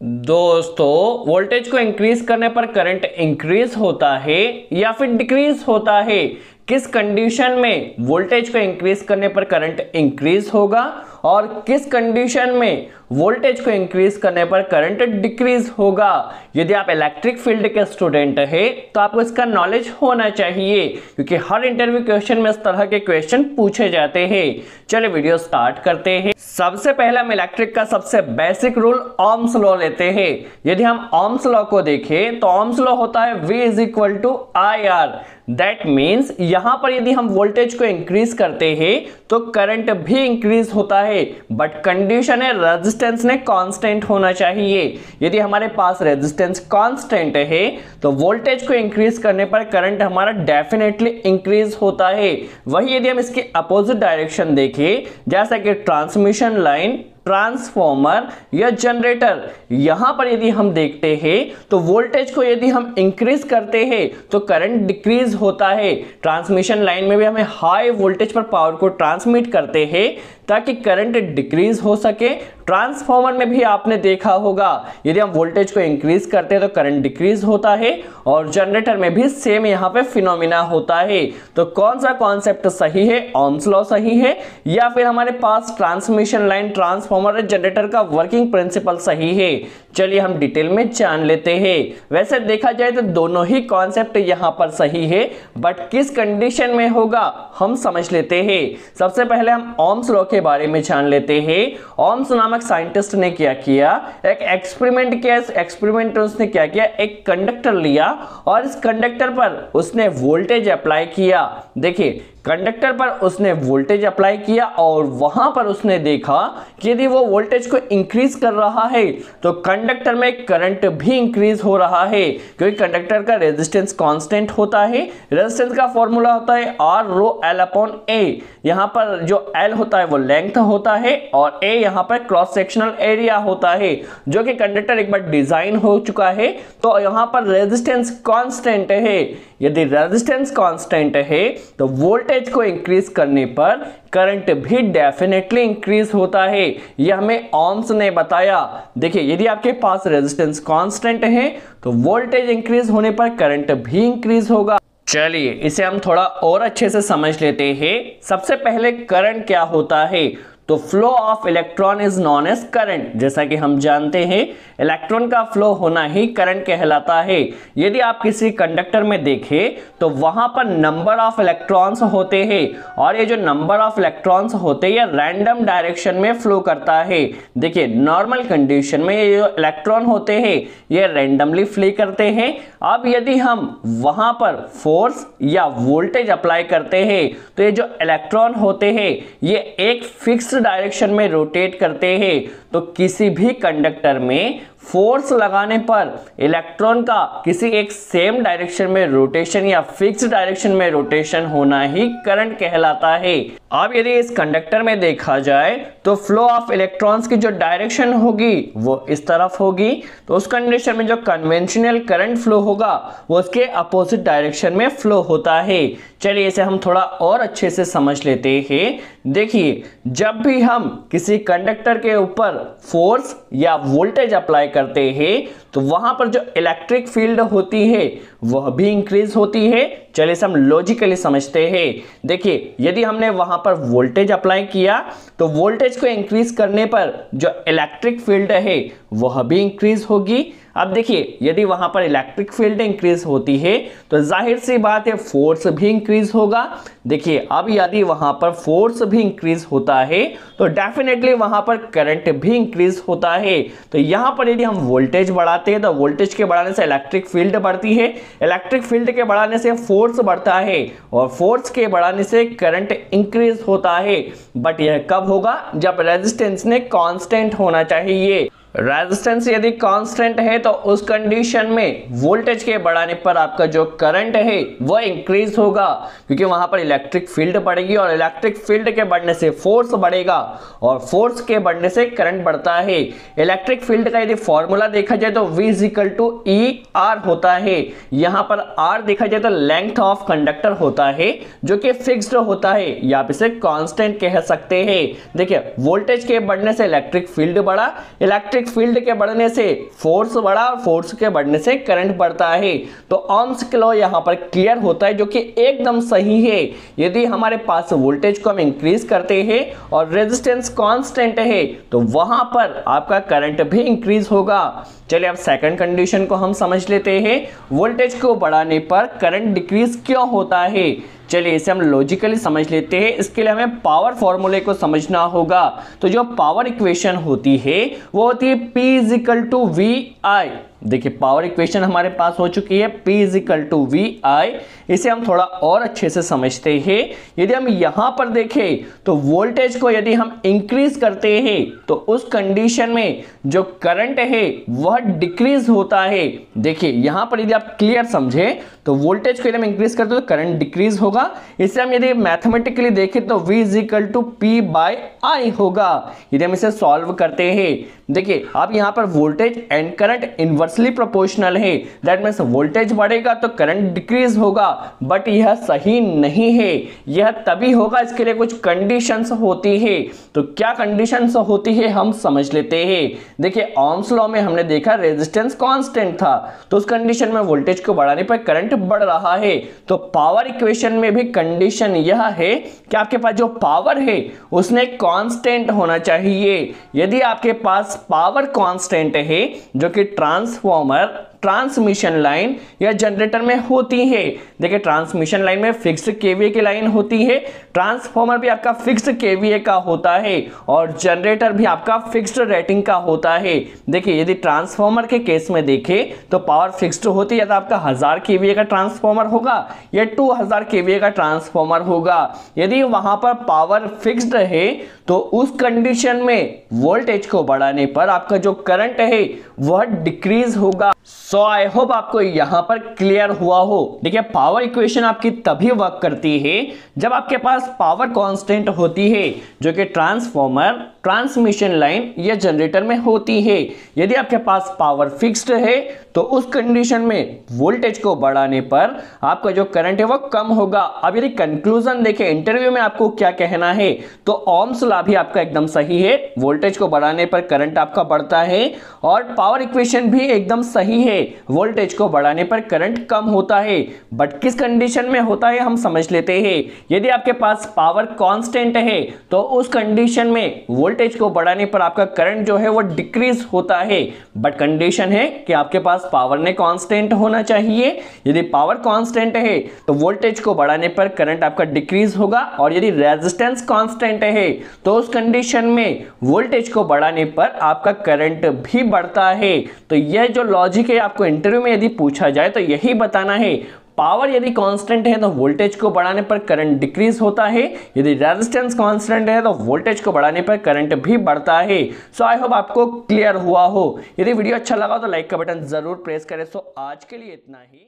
दोस्तों, वोल्टेज को इंक्रीज करने पर करंट इंक्रीज होता है या फिर डिक्रीज होता है। किस कंडीशन में वोल्टेज को इंक्रीज करने पर करंट इंक्रीज होगा और किस कंडीशन में वोल्टेज को इंक्रीज करने पर करंट डिक्रीज होगा। यदि आप इलेक्ट्रिक फील्ड के स्टूडेंट हैं तो आपको इसका नॉलेज होना चाहिए, क्योंकि हर इंटरव्यू क्वेश्चन में इस तरह के क्वेश्चन पूछे जाते हैं। चलिए वीडियो स्टार्ट करते हैं। सबसे पहले हम इलेक्ट्रिक का सबसे बेसिक रूल ओम्स लॉ लेते हैं। यदि हम ओम्स लॉ को देखें तो ओम्स लॉ होता है V = IR। दैट मीन्स यहां पर यदि हम वोल्टेज को इंक्रीज करते हैं तो करंट भी इंक्रीज होता है, बट कंडीशन है रेजिस्टेंस ने कांस्टेंट होना चाहिए। यदि हमारे पास रेजिस्टेंस कांस्टेंट है तो वोल्टेज को इंक्रीज करने पर करंट हमारा डेफिनेटली इंक्रीज होता है। वही यदि हम इसकी अपोजिट डायरेक्शन देखें, जैसा कि ट्रांसमिशन लाइन, ट्रांसफॉर्मर या जनरेटर, यहां पर यदि हम देखते हैं तो वोल्टेज को यदि हम इंक्रीज करते हैं तो करंट डिक्रीज होता है। ट्रांसमिशन लाइन में भी हमें हाई वोल्टेज पर पावर को ट्रांसमिट करते हैं ताकि करंट डिक्रीज हो सके। ट्रांसफॉर्मर में भी आपने देखा होगा, यदि हम वोल्टेज को इंक्रीज करते हैं तो करंट डिक्रीज होता है, और जनरेटर में भी सेम यहां पे फिनोमिना होता है। तो कौन सा कॉन्सेप्ट सही है? ओम्स लॉ सही है या फिर हमारे पास ट्रांसमिशन लाइन, ट्रांसफॉर्मर और जनरेटर का वर्किंग प्रिंसिपल सही है? चलिए हम डिटेल में जान लेते हैं। वैसे देखा जाए तो दोनों ही कॉन्सेप्ट यहां पर सही है, बट किस कंडीशन में होगा हम समझ लेते हैं। सबसे पहले हम ओम्स लॉ के बारे में जान लेते हैं। ओम्स नामक साइंटिस्ट ने क्या किया, एक एक्सपेरिमेंट किया। इस एक्सपेरिमेंट में उसने क्या किया, एक कंडक्टर लिया और इस कंडक्टर पर उसने वोल्टेज अप्लाई किया। देखिए, कंडक्टर पर उसने वोल्टेज अप्लाई किया और वहां पर उसने देखा कि यदि वो वोल्टेज को इंक्रीज कर रहा है तो कंडक्टर में करंट भी इंक्रीज हो रहा है, क्योंकि कंडक्टर का रेजिस्टेंस कांस्टेंट होता है। रेजिस्टेंस का फॉर्मूला होता है R ρL/A। यहां पर जो L होता है वो लेंथ होता है और A यहां पर क्रॉस सेक्शनल एरिया होता है, जो कि कंडक्टर एक बार डिजाइन हो चुका है तो यहां पर रेजिस्टेंस कांस्टेंट है। यदि रेजिस्टेंस कांस्टेंट है तो वोल्टेज को इंक्रीज करने पर करंट भी डेफिनेटली इंक्रीज होता है। यह हमें ओम्स ने बताया। देखिए, यदि आपके पास रेजिस्टेंस कांस्टेंट है तो वोल्टेज इंक्रीज होने पर करंट भी इंक्रीज होगा। चलिए इसे हम थोड़ा और अच्छे से समझ लेते हैं। सबसे पहले करंट क्या होता है? तो flow of electron is known as current. जैसा कि हम जानते हैं, इलेक्ट्रॉन का फ्लो होना ही करंट कहलाता है। यदि आप किसी कंडक्टर में देखें तो वहां पर नंबर ऑफ इलेक्ट्रॉन्स होते हैं, और ये जो नंबर ऑफ इलेक्ट्रॉन्स होते हैं ये रैंडम डायरेक्शन में फ्लो करता है। देखिए, नॉर्मल कंडीशन में ये जो इलेक्ट्रॉन होते हैं ये रैंडमली फ्लो करते हैं। अब यदि हम वहां पर फोर्स या वोल्टेज अप्लाई करते हैं तो ये जो इलेक्ट्रॉन होते हैं ये एक फिक्स डायरेक्शन में रोटेट करते हैं। तो किसी भी कंडक्टर में फोर्स लगाने पर इलेक्ट्रॉन का किसी एक सेम डायरेक्शन में रोटेशन या फिक्स डायरेक्शन में रोटेशन होना ही करंट कहलाता है। अब यदि इस कंडक्टर में देखा जाए तो फ्लो ऑफ इलेक्ट्रॉन्स की जो डायरेक्शन होगी वो इस तरफ होगी, तो उस कंडीशन में जो कन्वेंशनल करंट फ्लो होगा वो उसके अपोजिट डायरेक्शन में फ्लो होता है। चलिए इसे हम थोड़ा और अच्छे से समझ लेते हैं। देखिए, जब भी हम किसी कंडक्टर के ऊपर फोर्स या वोल्टेज अप्लाई करते हैं तो वहां पर जो इलेक्ट्रिक फील्ड होती है वह भी इंक्रीज होती है। चलिए इसे हम लॉजिकली समझते हैं। देखिए, यदि हमने वहां पर वोल्टेज अप्लाई किया तो वोल्टेज को इंक्रीज करने पर जो इलेक्ट्रिक फील्ड है वह भी इंक्रीज होगी। अब देखिए, यदि वहां पर इलेक्ट्रिक फील्ड इंक्रीज होती है तो जाहिर सी बात है फोर्स भी इंक्रीज होगा। देखिए, अब यदि वहां पर फोर्स भी इंक्रीज होता है तो डेफिनेटली वहां पर करंट भी इंक्रीज होता है। तो यहां पर यदि हम वोल्टेज बढ़ाते हैं तो वोल्टेज के बढ़ाने से इलेक्ट्रिक फील्ड बढ़ती है, इलेक्ट्रिक फील्ड के बढ़ाने से फोर्स बढ़ता है, और फोर्स के बढ़ाने से करंट इंक्रीज होता है। बट यह कब होगा? जब रेजिस्टेंस ने कांस्टेंट होना चाहिए। रेजिस्टेंस यदि कांस्टेंट है तो उस कंडीशन में वोल्टेज के बढ़ाने पर आपका जो करंट है वह इंक्रीज होगा, क्योंकि वहां पर इलेक्ट्रिक फील्ड बढ़ेगी और इलेक्ट्रिक फील्ड के बढ़ने से फोर्स बढ़ेगा और फोर्स के बढ़ने से करंट बढ़ता है। इलेक्ट्रिक फील्ड का यदि फॉर्मूला देखा जाए तो V = ER होता है। यहां पर R देखा जाए तो लेंथ ऑफ कंडक्टर होता है जो कि फिक्स्ड होता है, या आप इसे कांस्टेंट कह सकते हैं। देखिए, वोल्टेज के बढ़ने से इलेक्ट्रिक फील्ड बढ़ा, इलेक्ट्रिक इलेक्ट्रिक फील्ड के बढ़ने से फोर्स बढ़ा और फोर्स के बढ़ने से करंट बढ़ता है। तो ohms का लॉ यहाँ पर क्लियर होता है, जो कि एकदम सही है। यदि हमारे पास वोल्टेज को हम इंक्रीज करते हैं और रेजिस्टेंस कांस्टेंट है तो वहां पर आपका करंट भी इंक्रीज होगा। चलिए अब सेकंड कंडीशन को हम समझ लेते हैं, वोल्टेज को बढ़ाने पर करंट डिक्रीज क्यों होता है। चलिए इसे हम लॉजिकली समझ लेते हैं। इसके लिए हमें पावर फॉर्मूले को समझना होगा। तो जो पावर इक्वेशन होती है वो होती है P = VI। देखिए पावर इक्वेशन हमारे पास हो चुकी है P = VI। इसे हम थोड़ा और अच्छे से समझते हैं। यदि हम यहां पर देखें तो वोल्टेज को यदि हम इंक्रीज करते हैं तो उस कंडीशन में जो करंट है वह डिक्रीज होता है। देखिए यहां पर यदि आप क्लियर समझे तो वोल्टेज को यदि हम इंक्रीज करते हैं तो करंट डिक्रीज होगा। इसे हम यदि मैथमेटिकली देखें तो V = P/I होगा। यदि हम इसे सॉल्व करते हैं, देखिए अब यहां पर voltage and current inversely proportional है। दैट मींस वोल्टेज बढ़ेगा तो करंट डिक्रीज होगा, बट यह सही नहीं है। यह तभी होगा, इसके लिए कुछ कंडीशंस होती है। तो क्या कंडीशंस होती है हम समझ लेते हैं। देखिए ohms लॉ में हमने देखा रेजिस्टेंस कांस्टेंट था, तो उस कंडीशन में वोल्टेज को बढ़ाने पर करंट बढ़ रहा है। तो पावर इक्वेशन में भी कंडीशन यह है कि आपके पास जो पावर है उसने कांस्टेंट होना चाहिए। यदि आपके पास पावर कांस्टेंट है जो कि ट्रांसफॉर्मर, ट्रांसमिशन लाइन या जनरेटर में होती है। देखिए ट्रांसमिशन लाइन में फिक्स्ड केवीए की लाइन होती है, ट्रांसफॉर्मर भी आपका फिक्स्ड केवीए का होता है और जनरेटर भी आपका फिक्स्ड रेटिंग का होता है। देखिए यदि ट्रांसफॉर्मर के केस में देखें तो पावर फिक्स्ड होती है, या तो आपका 1000 केवीए का ट्रांसफॉर्मर होगा या 2000 केवीए का ट्रांसफॉर्मर होगा। यदि वहां पर पावर फिक्स्ड है तो उस कंडीशन में वोल्टेज को बढ़ाने पर आपका जो करंट है वह डिक्रीज होगा। सो आई होप आपको यहां पर क्लियर हुआ हो। देखिए पावर इक्वेशन आपकी तभी वर्क करती है जब आपके पास पावर कांस्टेंट होती है जो कि ट्रांसफॉर्मर, ट्रांसमिशन लाइन या जनरेटर में होती है। यदि आपके पास पावर फिक्स्ड है तो उस कंडीशन में वोल्टेज को बढ़ाने पर आपका जो करंट है वो कम होगा। अब यदि कंक्लूजन देखें, इंटरव्यू में आपको क्या कहना है, तो ohms लॉ भी आपका एकदम सही है। वोल्टेज को बढ़ाने पर करंट आपका बढ़ता है और पावर इक्वेशन भी एकदम सही है, वोल्टेज को बढ़ाने पर करंट कम होता है। बट किस कंडीशन में होता है हम समझ लेते हैं। यदि आपके पास पावर कांस्टेंट है तो उस कंडीशन में वोल्टेज को बढ़ाने पर आपका करंट जो है वो डिक्रीज होता है। बट कंडीशन है कि आपके पास पावर ने कांस्टेंट होना चाहिए। यदि पावर कांस्टेंट है तो वोल्टेज को बढ़ाने पर करंट आपका डिक्रीज होगा, और यदि रेजिस्टेंस कांस्टेंट है तो उस कंडीशन में वोल्टेज को बढ़ाने पर आपका करंट भी बढ़ता है। तो यह जो लॉजिक है आपको इंटरव्यू में यदि पूछा जाए तो यही बताना है। पावर यदि कांस्टेंट है तो वोल्टेज को बढ़ाने पर करंट डिक्रीज होता है, यदि रेजिस्टेंस कांस्टेंट है तो वोल्टेज को बढ़ाने पर करंट भी बढ़ता है। सो आई होप आपको क्लियर हुआ हो। यदि वीडियो अच्छा लगा तो लाइक का बटन जरूर प्रेस करें। सो आज के लिए इतना ही।